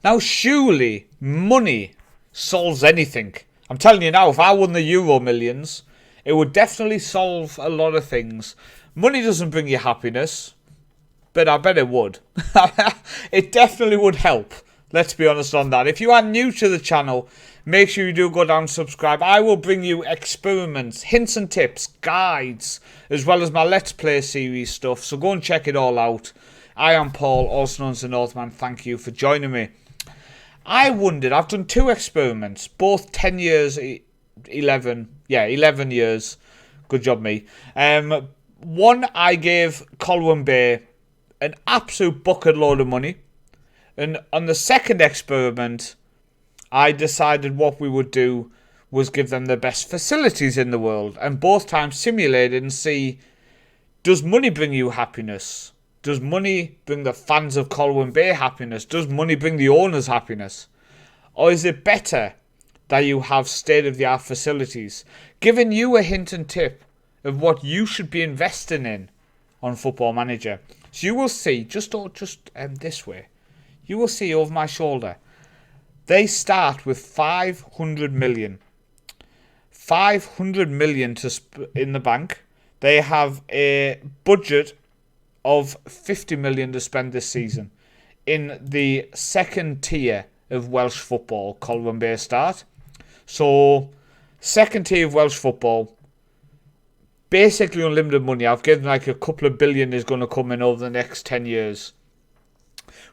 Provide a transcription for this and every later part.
Now, surely money solves anything. I'm telling you now, if I won the Euro Millions, it would definitely solve a lot of things. Money doesn't bring you happiness, but I bet it would. It definitely would help. Let's be honest on that. If you are new to the channel, make sure you do go down and subscribe. I will bring you experiments, hints and tips, guides, as well as my Let's Play series stuff. So go and check it all out. I am Paul, also known as the Northman. Thank you for joining me. I wondered, I've done 2 experiments, both 10 years, 11 years. Good job, me. One, I gave Colwyn Bay an absolute bucket load of money. And on the second experiment, I decided what we would do was give them the best facilities in the world. And both times simulate it and see, does money bring you happiness? Does money bring the fans of Colwyn Bay happiness? Does money bring the owners happiness? Or is it better that you have state-of-the-art facilities? Giving you a hint and tip of what you should be investing in on Football Manager. So you will see, just this way, you will see over my shoulder, they start with 500 million. 500 million in the bank. They have a budget of 50 million to spend this season in the second tier of Welsh football, Colwyn Bay start. So, second tier of Welsh football, basically unlimited money. I've given like a couple of billion is going to come in over the next 10 years.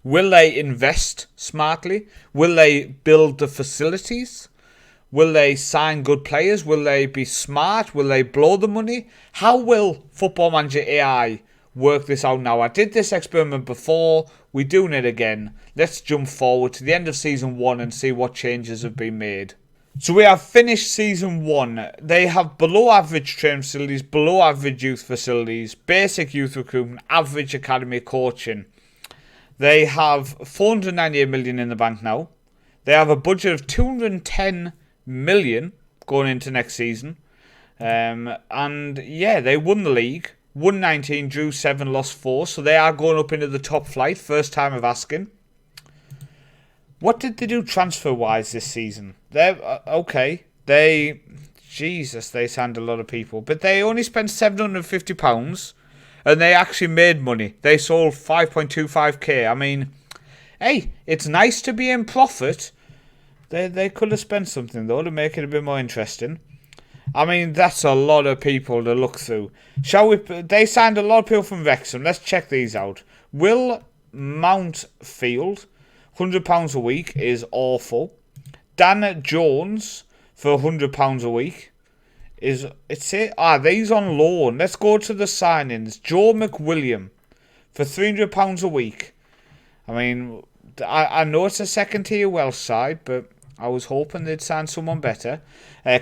Will they invest smartly? Will they build the facilities? Will they sign good players? Will they be smart? Will they blow the money? How will Football Manager AI work this out now? I did this experiment before. We're doing it again. Let's jump forward to the end of Season 1 and see what changes have been made. So we have finished Season 1. They have below average training facilities, below average youth facilities, basic youth recruitment, average academy coaching. They have 498 million in the bank now. They have a budget of 210 million going into next season. And yeah, they won the league. Won 19, drew 7, lost 4. So they are going up into the top flight. First time of asking. What did they do transfer-wise this season? They're okay. They signed a lot of people. But they only spent £750. And they actually made money. They sold 5.25k. I mean, hey, it's nice to be in profit. They could have spent something, though, to make it a bit more interesting. I mean, that's a lot of people to look through. Shall we? They signed a lot of people from Wrexham. Let's check these out. Will Mountfield, £100 a week is awful. Dan Jones for £100 a week. These on loan. Let's go to the signings. Joe McWilliam for £300 a week. I mean, I know it's a second tier Welsh side, but I was hoping they'd sign someone better.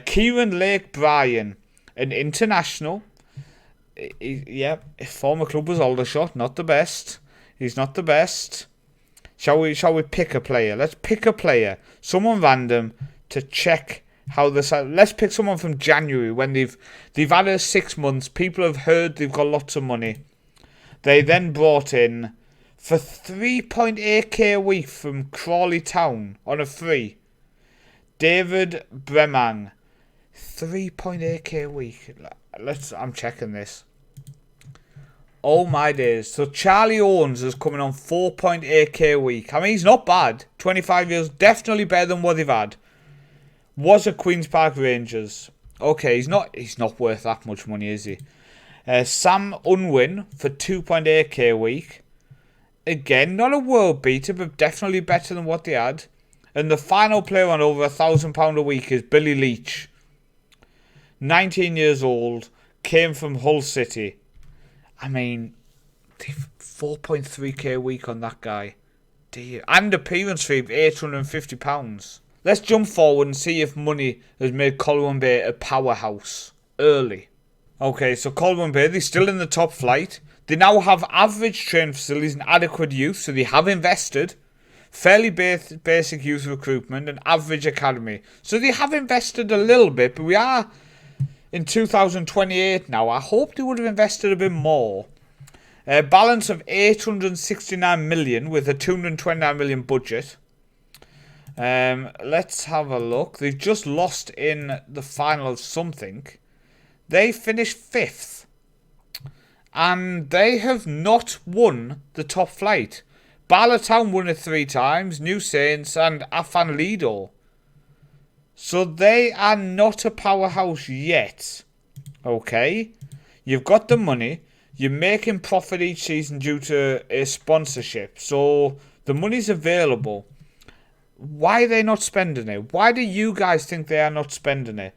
Kieran Lake Bryan, an international. His former club was Aldershot. Not the best. He's not the best. Shall we pick a player? Let's pick a player. Someone random to check how this. Let's pick someone from January when they've had it 6 months. People have heard they've got lots of money. They then brought in for 3.8k a week from Crawley Town on a free. David Bremang, 3.8k a week. I'm checking this. Oh my days. So Charlie Owens is coming on 4.8k a week. I mean, he's not bad. 25 years, definitely better than what they've had. Was at Queen's Park Rangers. Okay, he's not worth that much money, is he? Sam Unwin for 2.8k a week. Again, not a world beater, but definitely better than what they had. And the final player on over £1,000 a week is Billy Leach. 19 years old, came from Hull City. I mean, 4.3k a week on that guy. Dear. And appearance fee of £850. Let's jump forward and see if money has made Colwyn Bay a powerhouse early. Okay, so Colwyn Bay, they're still in the top flight. They now have average training facilities and adequate youth, so they have invested. Fairly basic youth recruitment and average academy. So they have invested a little bit, but we are in 2028 now. I hope they would have invested a bit more. A balance of 869 million with a 229 million budget. Let's have a look. They've just lost in the final of something. They finished 5th. And they have not won the top flight. Barlowtown won it 3 times, New Saints and Afan Lido. So they are not a powerhouse yet. Okay? You've got the money. You're making profit each season due to a sponsorship. So the money's available. Why are they not spending it? Why do you guys think they are not spending it?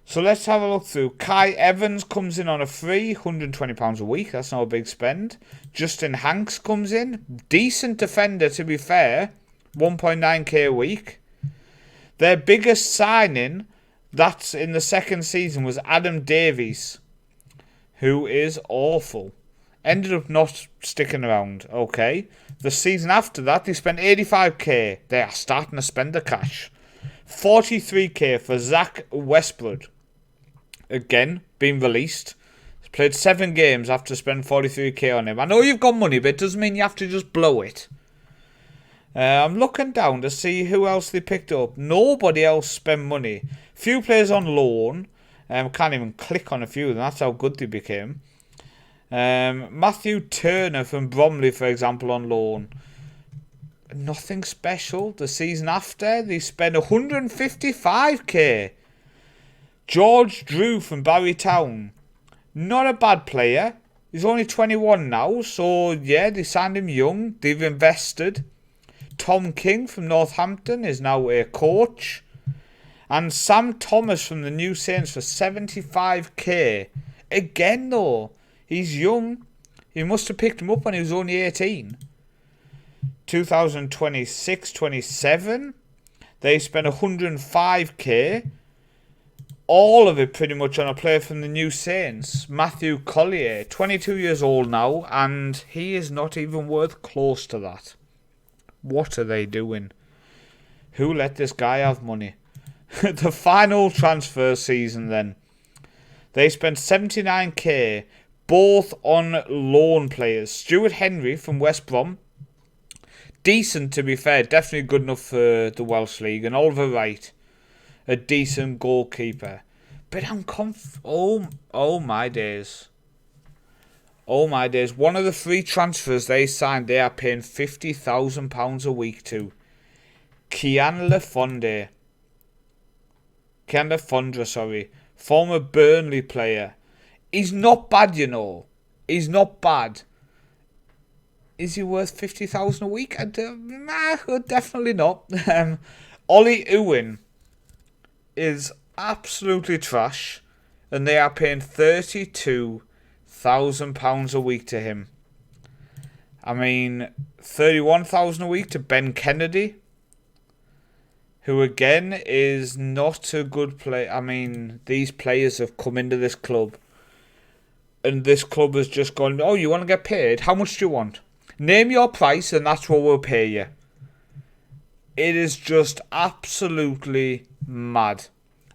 So let's have a look through. Kai Evans comes in on a free, £120 a week. That's not a big spend. Justin Hanks comes in. Decent defender, to be fair. 1.9k a week. Their biggest signing, that's in the second season, was Adam Davies, who is awful. Ended up not sticking around. Okay. The season after that, they spent 85k. They are starting to spend the cash. 43k for Zach Westbrook. Again, being released. He's played 7 games after spending 43k on him. I know you've got money, but it doesn't mean you have to just blow it. I'm looking down to see who else they picked up. Nobody else spent money. Few players on loan. Can't even click on a few of them. That's how good they became. Matthew Turner from Bromley, for example, on loan. Nothing special. The season after, they spent 155k. George Drew from Barry Town. Not a bad player. He's only 21 now, so yeah, they signed him young. They've invested. Tom King from Northampton is now a coach. And Sam Thomas from the New Saints for 75k. Again, though, he's young. He must have picked him up when he was only 18. 2026-27, they spent 105k. All of it pretty much on a player from the New Saints. Matthew Collier, 22 years old now, and he is not even worth close to that. What are they doing? Who let this guy have money? The final transfer season then. They spent 79k, both on loan players. Stuart Henry from West Brom. Decent, to be fair. Definitely good enough for the Welsh League. And Oliver Wright, a decent goalkeeper. But I'm oh my days. Oh my days. One of the 3 transfers they signed, they are paying £50,000 a week to. Kian Lefondre, sorry. Former Burnley player. He's not bad, you know. He's not bad. Is he worth 50,000 a week? Definitely not. Ollie Owen is absolutely trash, and they are paying £32,000 a week to him. I mean, 31,000 a week to Ben Kennedy, who again is not a good player. I mean, these players have come into this club, and this club has just gone, oh, you want to get paid? How much do you want? Name your price, and that's what we'll pay you. It is just absolutely mad.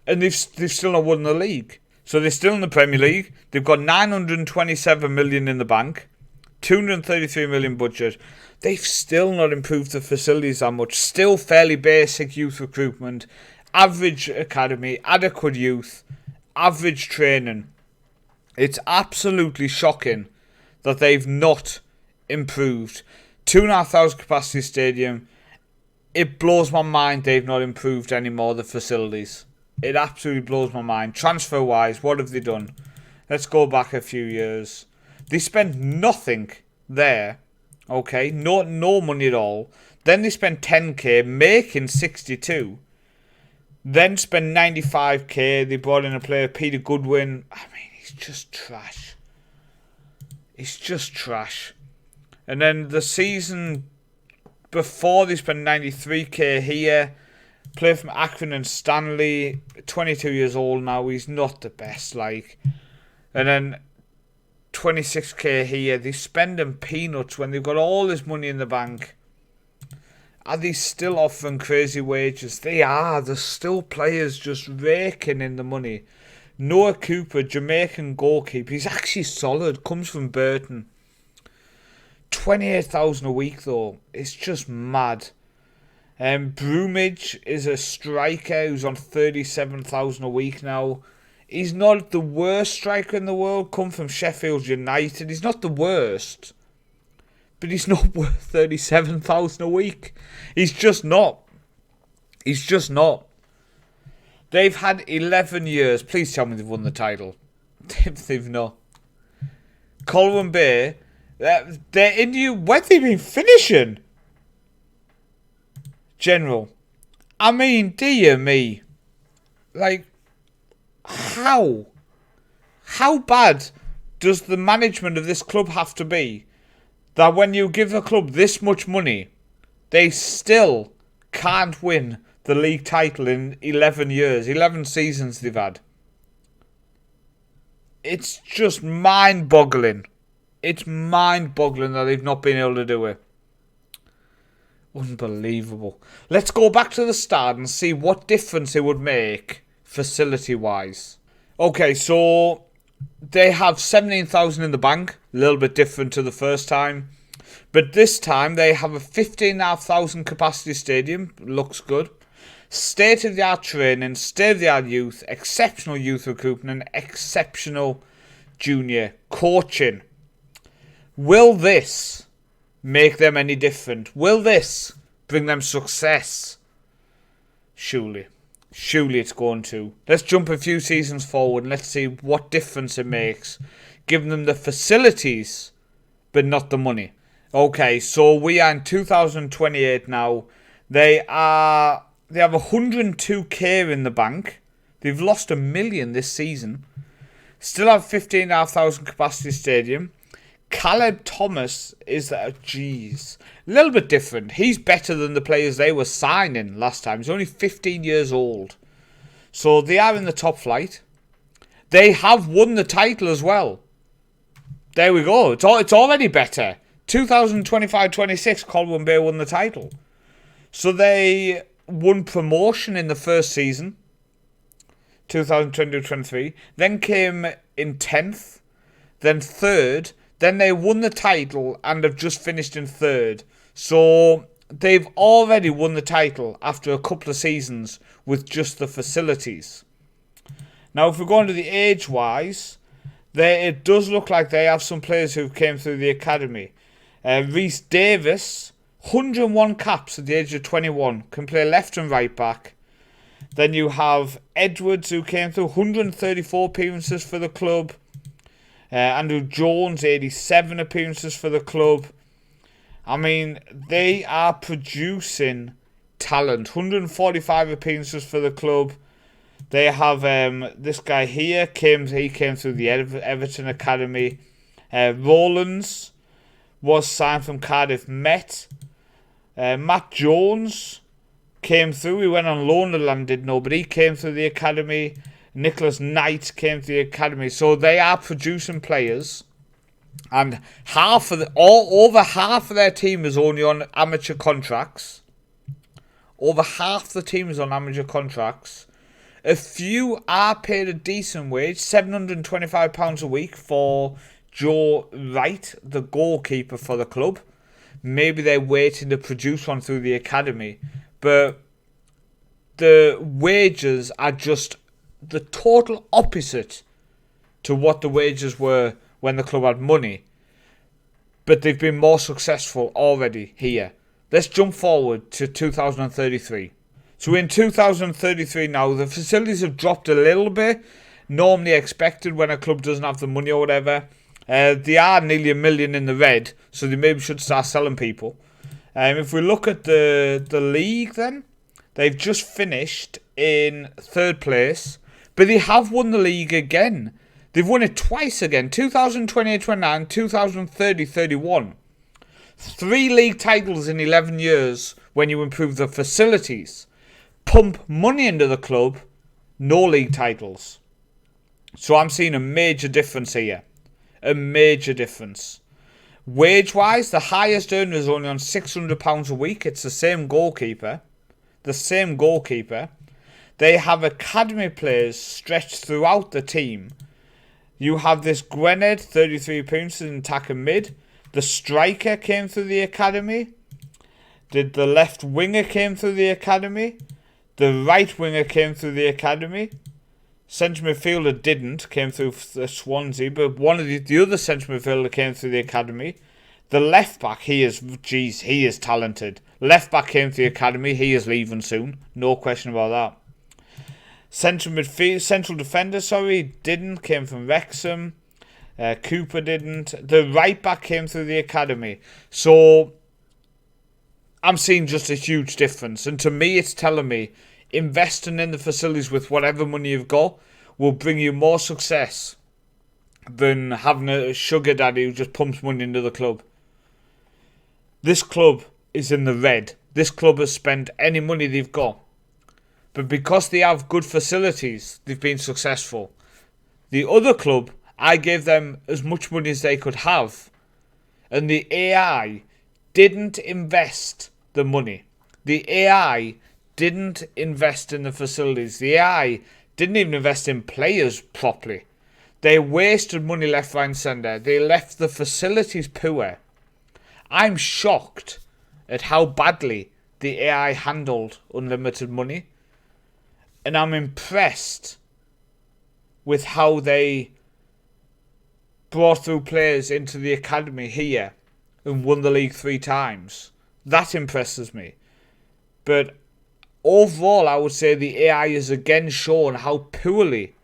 And they've still not won the league. So they're still in the Premier League. They've got 927 million in the bank. 233 million budget. They've still not improved the facilities that much. Still fairly basic youth recruitment. Average academy. Adequate youth. Average training. It's absolutely shocking that they've not improved. 2,500 capacity stadium. It blows my mind they've not improved any more the facilities. It absolutely blows my mind. Transfer wise, what have they done? Let's go back a few years. They spent nothing there. Okay, no money at all. Then they spent 10k, making 62. Then spent 95k. They brought in a player, Peter Goodwin. I mean, he's just trash. He's just trash. And then the season before, they spent 93k here. Player from Akron and Stanley, 22 years old now. He's not the best, like. And then 26k here. They spend them peanuts when they've got all this money in the bank. Are they still offering crazy wages? They are. There's still players just raking in the money. Noah Cooper, Jamaican goalkeeper. He's actually solid. Comes from Burton. 28,000 a week though. It's just mad. Brumage is a striker who's on 37,000 a week now. He's not the worst striker in the world. Come from Sheffield United. He's not the worst. But he's not worth 37,000 a week. He's just not. He's just not. They've had 11 years. Please tell me they've won the title. They've not. Colwyn Bay, they're in you. Where have they been finishing? General. I mean, dear me. Like, how? How bad does the management of this club have to be that when you give a club this much money, they still can't win the league title in 11 years, 11 seasons they've had? It's just mind-boggling. It's mind-boggling that they've not been able to do it. Unbelievable. Let's go back to the start and see what difference it would make facility-wise. Okay, so they have 17,000 in the bank. A little bit different to the first time. But this time they have a 15,500 capacity stadium. Looks good. State-of-the-art training, state-of-the-art youth, exceptional youth recruitment, and exceptional junior coaching. Will this make them any different? Will this bring them success? Surely. Surely it's going to. Let's jump a few seasons forward and let's see what difference it makes. Giving them the facilities, but not the money. Okay, so we are in 2028 now. They have 102k in the bank. They've lost $1 million this season. Still have 15,500 capacity stadium. Caleb Thomas is a little bit different. He's better than the players they were signing last time. He's only 15 years old. So they are in the top flight. They have won the title as well. There we go. It's already better. 2025-26, Colwyn Bay won the title. So they won promotion in the first season, 2022-23. Then came in 10th, then 3rd. Then they won the title and have just finished in 3rd. So they've already won the title after a couple of seasons with just the facilities. Now, if we're going to the age-wise, it does look like they have some players who came through the academy. Rhys Davis, 101 caps at the age of 21, can play left and right back. Then you have Edwards, who came through 134 appearances for the club. Andrew Jones, 87 appearances for the club. I mean, they are producing talent. 145 appearances for the club. They have this guy here. He came through the Everton Academy. Rowlands was signed from Cardiff Met. Matt Jones came through. He went on loan to Llandudno, but he came through the academy. Nicholas Knight came to the academy. So they are producing players. And over half of their team is only on amateur contracts. Over half the team is on amateur contracts. A few are paid a decent wage, £725 a week for Joe Wright, the goalkeeper for the club. Maybe they're waiting to produce one through the academy. But the wages are just the total opposite to what the wages were when the club had money. But they've been more successful already here. Let's jump forward to 2033. So in 2033 now, the facilities have dropped a little bit. Normally expected when a club doesn't have the money or whatever. They are nearly $1 million in the red, so they maybe should start selling people. If we look at the league then, they've just finished in 3rd place, but they have won the league again. They've won it twice again, 2028-29, 2030-31. 3 league titles in 11 years when you improve the facilities. Pump money into the club, no league titles. So I'm seeing a major difference here. A major difference. Wage-wise, the highest earner is only on £600 a week. It's the same goalkeeper. They have academy players stretched throughout the team. You have this Grenard, 33 appearances in attack and mid. The striker came through the academy. Did the left winger came through the academy? The right winger came through the academy. Central midfielder didn't, came through Swansea, but one of the other central midfielder came through the academy. The left back, he is talented. Left back came through the academy, he is leaving soon, no question about that. Central defender, didn't, came from Wrexham. Cooper didn't. The right back came through the academy. So I'm seeing just a huge difference, and to me it's telling me investing in the facilities with whatever money you've got will bring you more success than having a sugar daddy who just pumps money into the club. This club is in the red. This club has spent any money they've got. But because they have good facilities, they've been successful. The other club, I gave them as much money as they could have. And the AI didn't invest the money. The AI didn't invest in the facilities. The AI didn't even invest in players properly. They wasted money left, right and centre. They left the facilities poor. I'm shocked at how badly the AI handled unlimited money. And I'm impressed with how they brought through players into the academy here and won the league 3 times. That impresses me. But overall, I would say the AI has again shown how poorly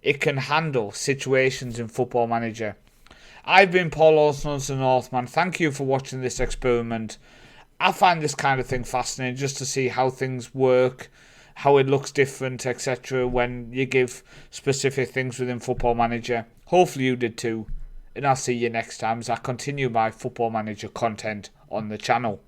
it can handle situations in Football Manager. I've been Paul Olsen, the Northman. Thank you for watching this experiment. I find this kind of thing fascinating, just to see how things work, how it looks different, etc. when you give specific things within Football Manager. Hopefully you did too. And I'll see you next time as I continue my Football Manager content on the channel.